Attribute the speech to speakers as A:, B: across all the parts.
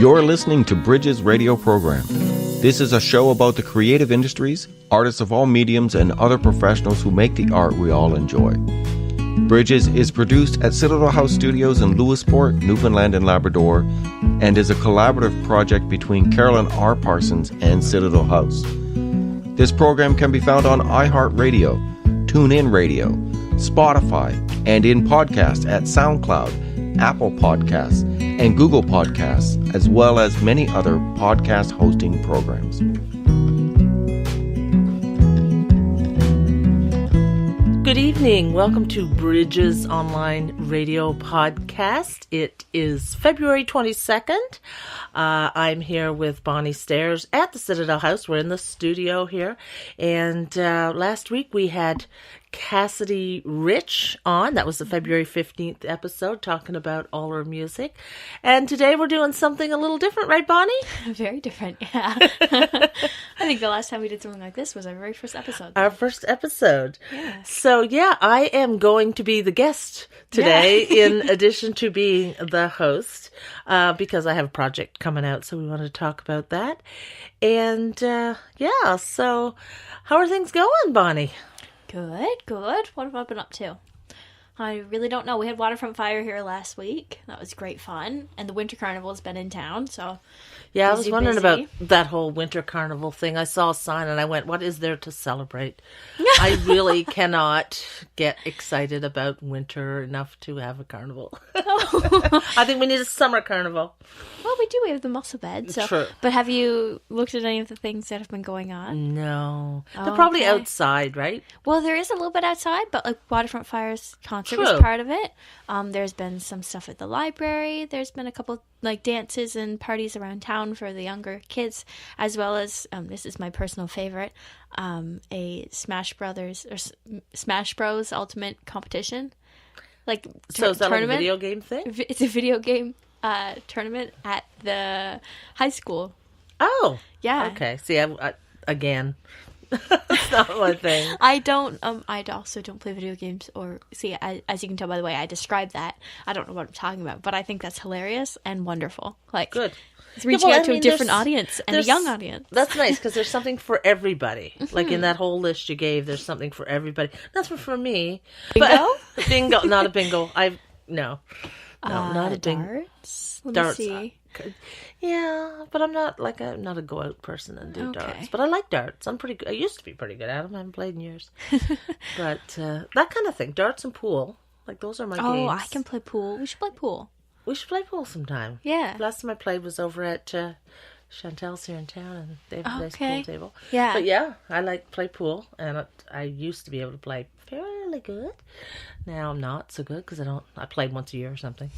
A: You're listening to Bridges Radio Program. This is a show about the creative industries, artists of all mediums, and other professionals who make the art we all enjoy. Bridges is produced at Citadel House Studios in Lewisport, Newfoundland and Labrador, and is a collaborative project between Carolyn R. Parsons and Citadel House. This program can be found on iHeartRadio, TuneIn Radio, Spotify, and in podcast at SoundCloud, Apple Podcasts, and Google Podcasts, as well as many other podcast hosting programs.
B: Good evening. Welcome to Bridges Online Radio Podcast. It is February 22nd. I'm here with Bonnie Stairs at the Citadel House. We're in the studio here. And last week we had Cassidy Rich on. That was the February 15th episode, talking about all her music. And today we're doing something a little different, right, Bonnie?
C: Very different, yeah. I think the last time we did something like this was our very first episode.
B: Our first episode.
C: Yeah.
B: So, yeah, I am going to be the guest today in addition to being the host because I have a project coming out, so we want to talk about that. And, yeah, so how are things going, Bonnie?
C: Good. What have I been up to? I really don't know. We had Waterfront Fire here last week. That was great fun. And the Winter Carnival has been in town, so
B: yeah, I was wondering about that whole Winter Carnival thing. I saw a sign and I went, what is there to celebrate? I really cannot get excited about winter enough to have a carnival. I think we need a summer carnival.
C: Well, we do. We have the mussel bed. So.
B: True.
C: But have you looked at any of the things that have been going on?
B: No. They're probably outside, right?
C: Well, there is a little bit outside, but like Waterfront Fire's concert
B: True.
C: was part of it. There's been some stuff at the library. There's been a couple like dances and parties around town for the younger kids, as well as this is my personal favorite, a Smash Bros Ultimate competition. Like
B: so is that like a video game thing?
C: It's a video game tournament at the high school.
B: Oh,
C: yeah.
B: Okay. See, I again. That's not my thing.
C: I also don't play video games or see, as you can tell by the way I describe that, I don't know what I'm talking about, but I think that's hilarious and wonderful. Like,
B: good.
C: It's reaching out to a different audience and a young audience.
B: That's nice because there's something for everybody. Like in that whole list you gave, there's something for everybody. That's for me.
C: Bingo?
B: But, bingo, not a bingo. No, not a bingo.
C: Darts? Let
B: darts.
C: me see.
B: Yeah, but I'm not a go out person and do darts. But I like darts. I'm pretty good. I used to be pretty good at them. I haven't played in years. But that kind of thing, darts and pool, like those are my games.
C: Oh, I can play pool. We should play pool.
B: We should play pool sometime.
C: Yeah.
B: Last time I played was over at Chantel's here in town, and they have a nice pool table.
C: Yeah.
B: But yeah, I play pool, and I used to be able to play fairly good. Now I'm not so good because I played once a year or something.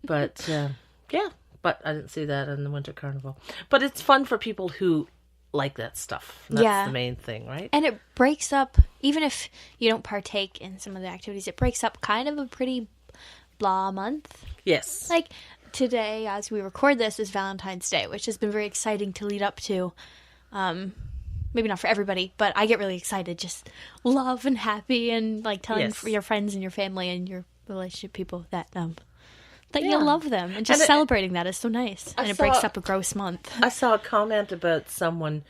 B: But yeah. But I didn't see that in the Winter Carnival. But it's fun for people who like that stuff. That's the main thing, right?
C: And it breaks up, even if you don't partake in some of the activities, it breaks up kind of a pretty blah month.
B: Yes.
C: Like today, as we record this, is Valentine's Day, which has been very exciting to lead up to. Maybe not for everybody, but I get really excited. Just love and happy and like telling your friends and your family and your relationship people that you love them, and just celebrating that is so nice. And it breaks up a gross month.
B: I saw a comment about someone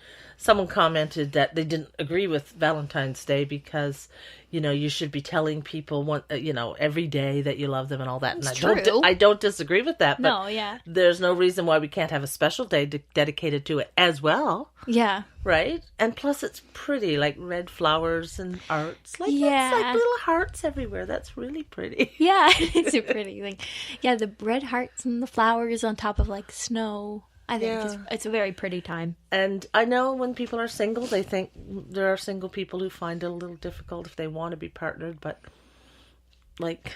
B: commented that they didn't agree with Valentine's Day because, you should be telling people every day that you love them and all that.
C: It's
B: and
C: true.
B: I don't disagree with that. But
C: no, yeah.
B: There's no reason why we can't have a special day dedicated to it as well.
C: Yeah.
B: Right? And plus it's pretty, like red flowers and arts. It's like little hearts everywhere. That's really pretty.
C: Yeah, it's pretty. Like, yeah, the red hearts and the flowers on top of like snow. I think it's a very pretty time.
B: And I know when people are single, they think there are single people who find it a little difficult if they want to be partnered, but like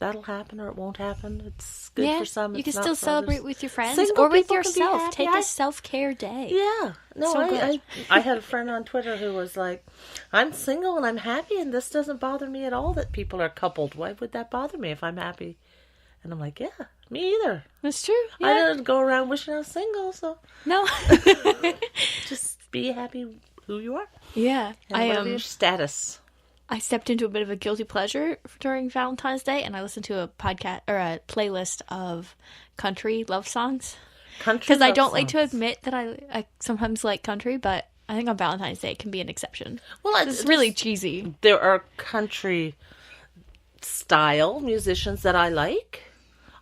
B: that'll happen or it won't happen. It's good for some.
C: You can still celebrate with your friends
B: single
C: or with
B: people
C: yourself. Take a self-care day.
B: Yeah. No, I had a friend on Twitter who was like, I'm single and I'm happy and this doesn't bother me at all that people are coupled. Why would that bother me if I'm happy? And I'm like, yeah, me either.
C: That's true. Yeah.
B: I don't go around wishing I was single, so.
C: No.
B: Just be happy who you are.
C: Yeah.
B: And whatever your status.
C: I stepped into a bit of a guilty pleasure during Valentine's Day, and I listened to a podcast or a playlist of country love songs. Because I don't like to admit that I sometimes like country, but I think on Valentine's Day it can be an exception. Well, it's really cheesy.
B: There are country style musicians that I like.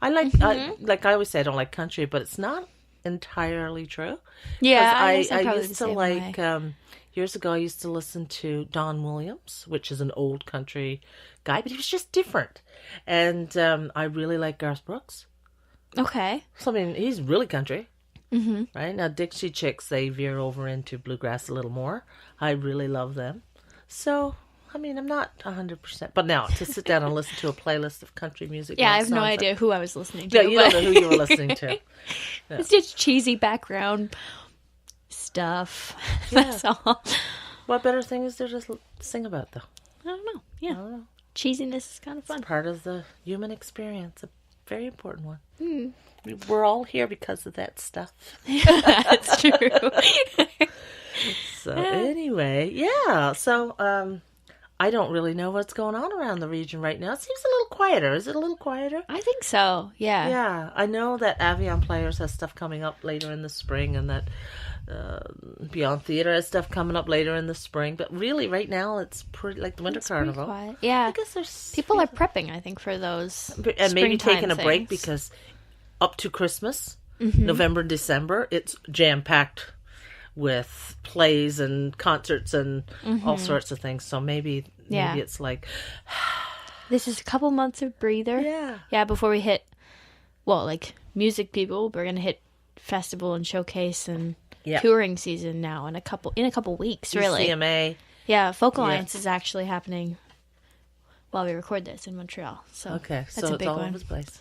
B: I like I always say I don't like country, but it's not entirely true.
C: Yeah,
B: I used to like years ago I used to listen to Don Williams, which is an old country guy, but he was just different. And I really like Garth Brooks.
C: Okay.
B: So I mean, he's really country. Mm-hmm. Right? Now Dixie Chicks, they veer over into bluegrass a little more. I really love them. So I mean, I'm not 100%. But now, to sit down and listen to a playlist of country music.
C: Yeah, I have no idea who I was listening to.
B: Yeah, you don't know who you were listeing to. Yeah.
C: It's just cheesy background stuff. Yeah. That's all.
B: What better thing is there to sing about, though?
C: I don't know. Yeah. I don't know. Cheesiness is kind of fun.
B: It's part of the human experience. A very important one. Mm. We're all here because of that stuff.
C: That's true.
B: So, anyway, yeah. So, I don't really know what's going on around the region right now. It seems a little quieter. Is it a little quieter?
C: I think so, yeah.
B: Yeah, I know that Avion Players has stuff coming up later in the spring, and that Beyond Theatre has stuff coming up later in the spring. But really, right now, it's pretty like the Winter Carnival.
C: Quiet. Yeah,
B: I guess there's
C: people are prepping, I think, for those
B: and maybe taking a break because up to Christmas, November, December, it's jam-packed with plays and concerts and all sorts of things. So maybe it's like
C: this is a couple months of breather. Yeah, before we hit like music people, we're gonna hit festival and showcase and touring season now in a couple weeks. Really,
B: CMA.
C: Yeah, Folk Alliance is actually happening while we record this in Montreal. So
B: okay,
C: that's
B: so
C: a big
B: it's all
C: one.
B: over the place.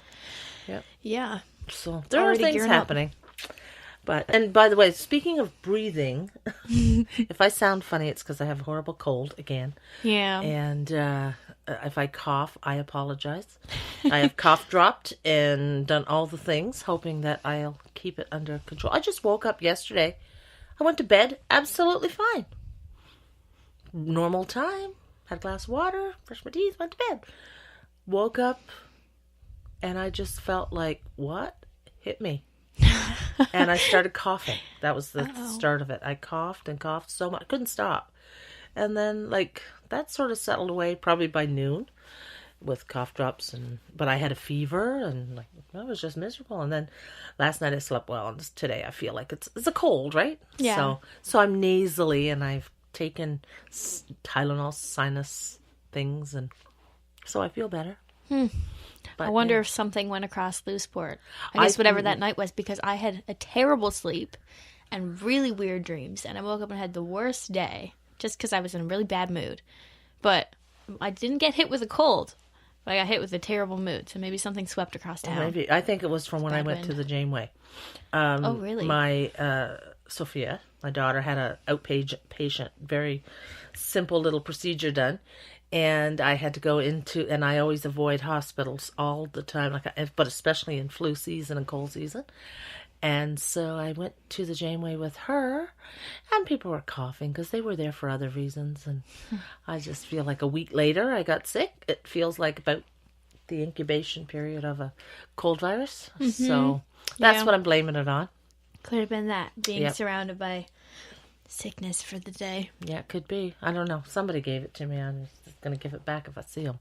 C: Yeah.
B: So there are things happening. And by the way, speaking of breathing, if I sound funny, it's because I have a horrible cold again.
C: Yeah.
B: And if I cough, I apologize. I have cough dropped and done all the things, hoping that I'll keep it under control. I just woke up yesterday. I went to bed absolutely fine. Normal time. Had a glass of water, brushed my teeth, went to bed. Woke up and I just felt like, what hit me? And I started coughing. That was the start of it. I coughed and coughed so much. I couldn't stop. And then, that sort of settled away probably by noon with cough drops. But I had a fever and, I was just miserable. And then last night I slept well. And today I feel like it's a cold, right?
C: Yeah.
B: So I'm nasally and I've taken Tylenol sinus things. And so I feel better. But,
C: I wonder if something went across Lewisburg. I guess whatever that night was, because I had a terrible sleep and really weird dreams, and I woke up and had the worst day just because I was in a really bad mood. But I didn't get hit with a cold, but I got hit with a terrible mood, so maybe something swept across town.
B: Maybe. I think it was from when I went to the Janeway.
C: Oh, really?
B: My Sophia, my daughter, had an outpatient, very simple little procedure done. And I had to go and I always avoid hospitals all the time, but especially in flu season and cold season. And so I went to the Janeway with her, and people were coughing because they were there for other reasons. And I just feel like a week later I got sick. It feels like about the incubation period of a cold virus. Mm-hmm. So that's what I'm blaming it on.
C: Could have been that, being surrounded by sickness for the day.
B: Yeah, it could be. I don't know. Somebody gave it to me. I'm just going to give it back if I see them.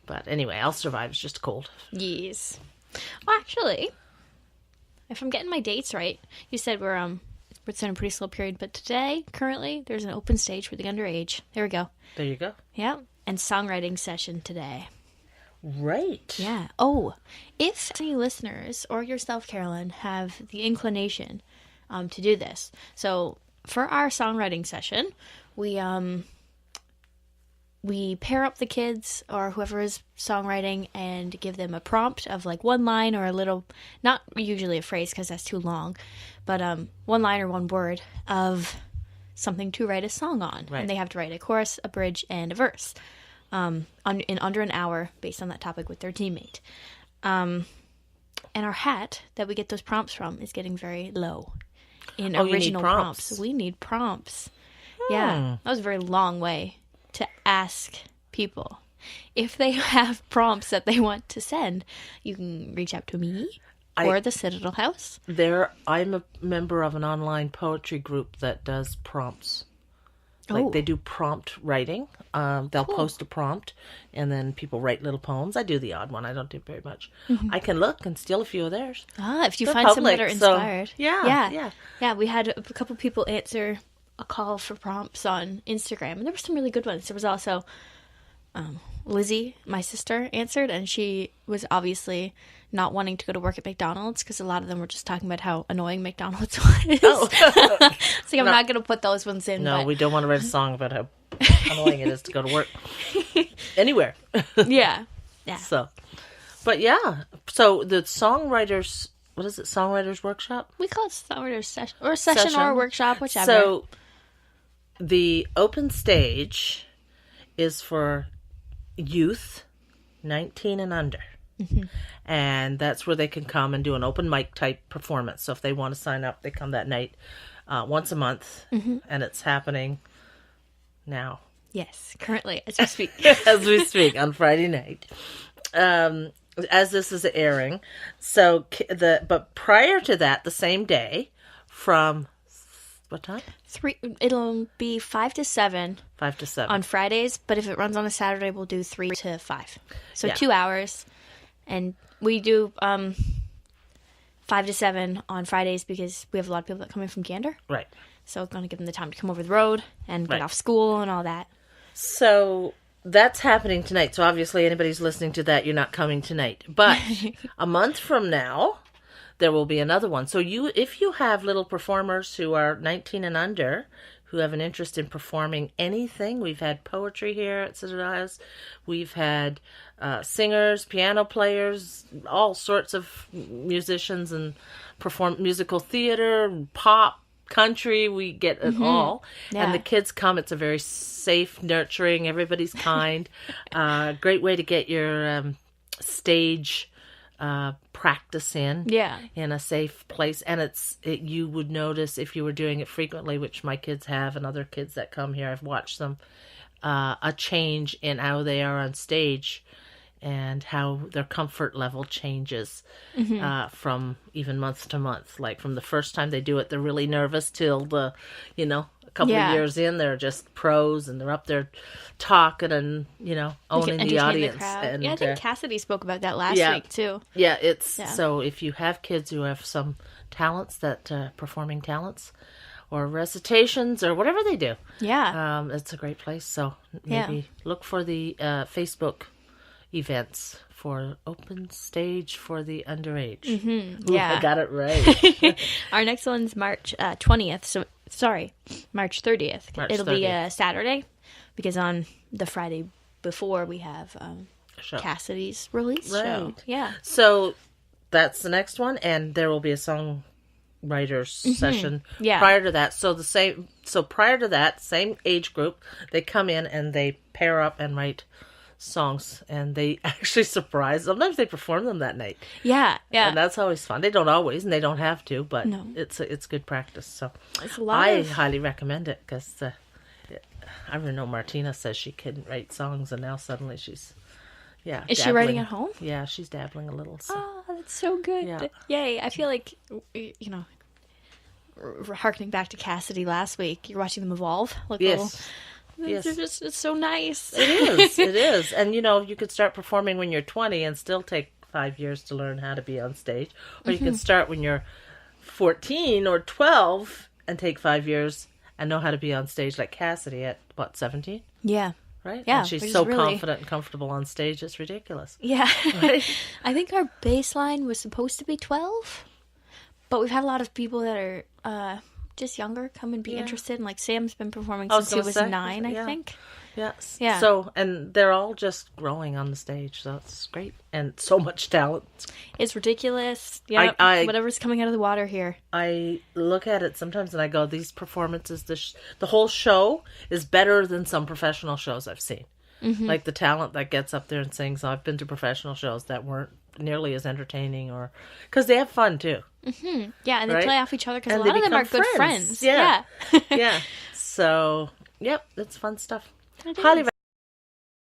B: But anyway, I'll survive. It's just a cold.
C: Yes. Well, actually, if I'm getting my dates right, you said we're in a pretty slow period, but today, currently, there's an open stage for the underage. There we go.
B: There you go.
C: Yeah. And songwriting session today.
B: Right.
C: Yeah. Oh, if any listeners or yourself, Carolyn, have the inclination to do this. So for our songwriting session, we pair up the kids or whoever is songwriting and give them a prompt of one line or a little, not usually a phrase because that's too long, but one line or one word of something to write a song on. Right. And they have to write a chorus, a bridge, and a verse in under an hour based on that topic with their teammate. And our hat that we get those prompts from is getting very low in original prompts. We need prompts. Yeah, that was a very long way to ask people. If they have prompts that they want to send, you can reach out to me. or the Citadel House.
B: I'm a member of an online poetry group that does prompts. Like they do prompt writing. They'll post a prompt, and then people write little poems. I do the odd one. I don't do very much. I can look and steal a few of theirs.
C: If you
B: They're
C: find some that are
B: public, so-
C: inspired. Yeah. We had a couple people answer a call for prompts on Instagram, and there were some really good ones. There was also Lizzie, my sister, answered, and she was obviously not wanting to go to work at McDonald's because a lot of them were just talking about how annoying McDonald's was. So I'm not going to put those ones in.
B: No,
C: but...
B: we don't want to write a song about how annoying it is to go to work anywhere.
C: Yeah.
B: So the songwriters, what is it? Songwriters workshop?
C: We call it songwriters session or workshop, whichever.
B: So the open stage is for youth 19 and under. And that's where they can come and do an open mic type performance. So if they want to sign up, they come that night once a month, and it's happening now.
C: Yes, currently, as we speak.
B: As we speak, on Friday night. As this is airing. So, but prior to that, the same day, from what time?
C: It'll be 5 to 7.
B: 5 to 7.
C: On Fridays, but if it runs on a Saturday, we'll do 3 to 5. So 2 hours. And we do 5 to 7 on Fridays because we have a lot of people that come in from Gander.
B: Right.
C: So we're going to give them the time to come over the road and get off school and all that. So
B: that's happening tonight. So obviously anybody's listening to that, you're not coming tonight. But a month from now, there will be another one. So if you have little performers who are 19 and under, who have an interest in performing anything, we've had poetry here at Citadel House. We've had singers, piano players, all sorts of musicians, and perform musical theater, pop, country. We get it all. Yeah. And the kids come. It's a very safe, nurturing, everybody's kind. Great way to get your stage practice in a safe place. And you would notice if you were doing it frequently, which my kids have, and other kids that come here, I've watched them, a change in how they are on stage and how their comfort level changes from even month to month. Like from the first time they do it, they're really nervous till a couple of years in, they're just pros and they're up there talking and, owning the audience. And
C: I think Cassidy spoke about that last week too.
B: Yeah, so if you have kids who have some talents, performing talents or recitations or whatever they do. Yeah. It's a great place. So maybe look for the Facebook events for open stage for the underage. Ooh, I got it right.
C: Our next one's March 20th. March 30th. It'll be a Saturday because on the Friday before we have Cassidy's release show. Yeah.
B: So that's the next one, and there will be a songwriters session prior to that. So prior to that, same age group, they come in and they pair up and write songs, and they actually surprise. Sometimes they perform them that night. Yeah, and that's always fun. They don't always, and they don't have to, but it's good practice. So I highly recommend it because I know Martina says she couldn't write songs, and now suddenly she's is dabbling.
C: She writing at home?
B: Yeah, she's dabbling a little. So.
C: Oh, that's so good! Yeah. Yay! I feel like harkening back to Cassidy last week, you're watching them evolve. Yes. It's so nice.
B: It is. And, you could start performing when you're 20 and still take 5 years to learn how to be on stage. Or you can start when you're 14 or 12 and take 5 years and know how to be on stage like Cassidy at, 17?
C: Yeah.
B: Right? Yeah. And she's so confident and comfortable on stage, it's ridiculous.
C: Yeah.
B: Right?
C: I think our baseline was supposed to be 12, but we've had a lot of people that are... just younger come and be interested, and like Sam's been performing since he was 9, I think.
B: Yes. Yeah. So, and they're all just growing on the stage, so it's great, and so much talent.
C: It's ridiculous. Yeah, whatever's coming out of the water here. I
B: look at it sometimes and I go, these performances, the whole show is better than some professional shows I've seen. Like the talent that gets up there and sings. I've been to professional shows that weren't nearly as entertaining, or because they have fun too.
C: Yeah, and they play off each other because a lot of them are good friends.
B: Yeah. Yeah. So, it's fun stuff. Highly